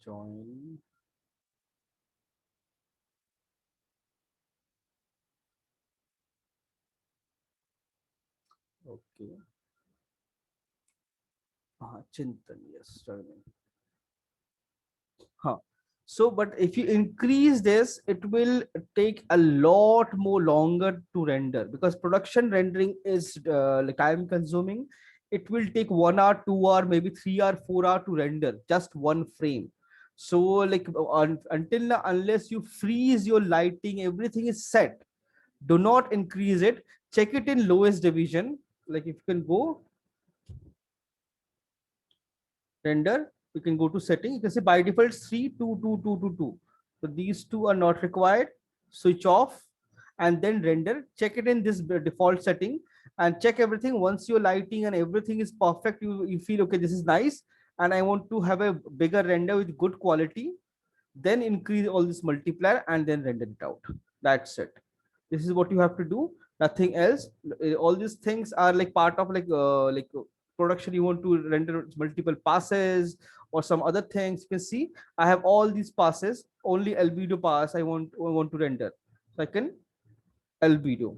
Join. Okay. Chintan, yes, joining. Huh. So, but if you increase this, it will take a lot more longer to render because production rendering is like time consuming. It will take 1 hour, 2 hour, maybe 3 hour, 4 hour to render just one frame. So, like until now, unless you freeze your lighting, everything is set. Do not increase it. Check it in lowest division. Like if you can go render, you can go to setting. You can say by default it's 3 2 2 2 2 2. So these two are not required. Switch off and then render. Check it in this default setting and check everything. Once your lighting and everything is perfect, you feel okay, this is nice. And I want to have a bigger render with good quality. Then increase all this multiplier and then render it out. That's it. This is what you have to do. Nothing else. All these things are like part of like production. You want to render multiple passes or some other things. You can see I have all these passes. Only albedo pass I want to render. So I can albedo.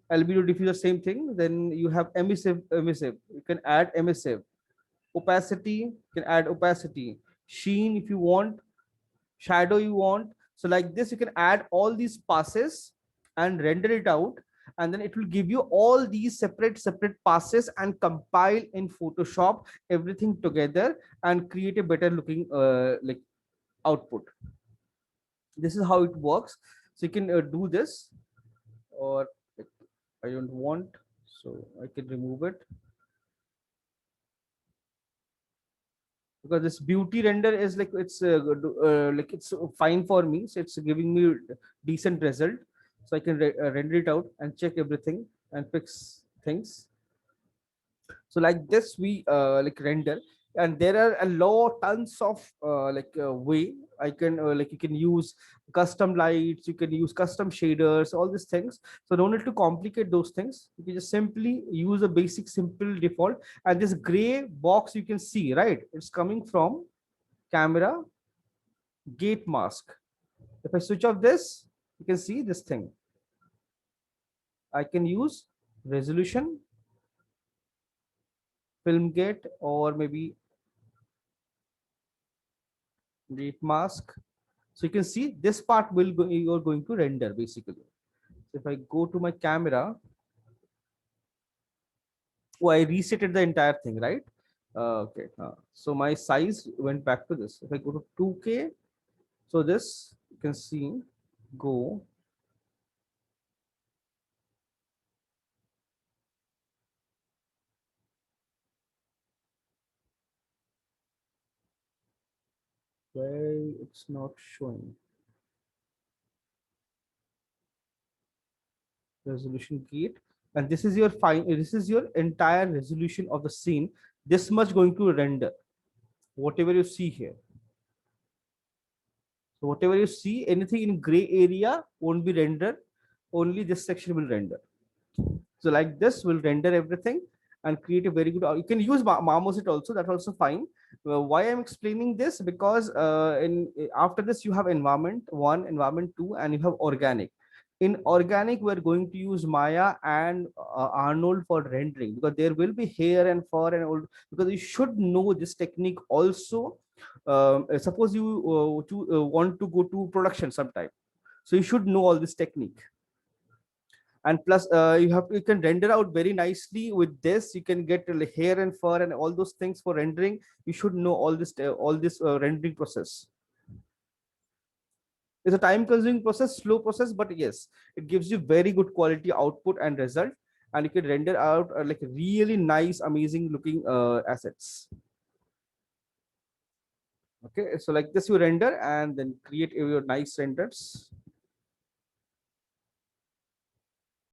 Albedo diffuser, same thing. Then you have emissive. Emissive. You can add emissive. Opacity. You can add opacity. Sheen if you want, shadow you want. So like this, you can add all these passes and render it out. And then it will give you all these separate passes and compile in Photoshop everything together and create a better looking like output. This is how it works. So you can do this, or like, I don't want, so I can remove it because this beauty render is like like it's fine for me, so it's giving me decent result. So I can render it out and check everything and fix things. So like this we like render, and there are a lot tons of way I can like you can use custom lights, you can use custom shaders, all these things. So don't need to complicate those things. You can just simply use a basic simple default. And this gray box you can see, right, it's coming from camera gate mask. If I switch off this, you can see this thing. I can use resolution, film gate, or maybe gate mask. So you can see this part will go, you're going to render basically. So if I go to my camera, oh, I resetted the entire thing, right? Okay. So my size went back to this. If I go to 2K, so this you can see go. Why it's not showing resolution gate. And this is your fine. This is your entire resolution of the scene. This much going to render whatever you see here. So whatever you see, anything in gray area won't be rendered. Only this section will render. So like this will render everything and create a very good. You can use Marmoset also. That's also fine. Why I'm explaining this, because in after this you have environment one, environment two, and you have organic. In organic, we're going to use Maya and Arnold for rendering, because there will be hair and fur and all. Because you should know this technique also. Suppose you want to go to production sometime, so you should know all this technique. And plus you can render out very nicely with this. You can get hair and fur and all those things for rendering. You should know all this rendering process. It's a time consuming process, slow process, but yes, it gives you very good quality output and result. And you can render out like really nice amazing looking assets. Okay, so like this you render and then create your nice renders.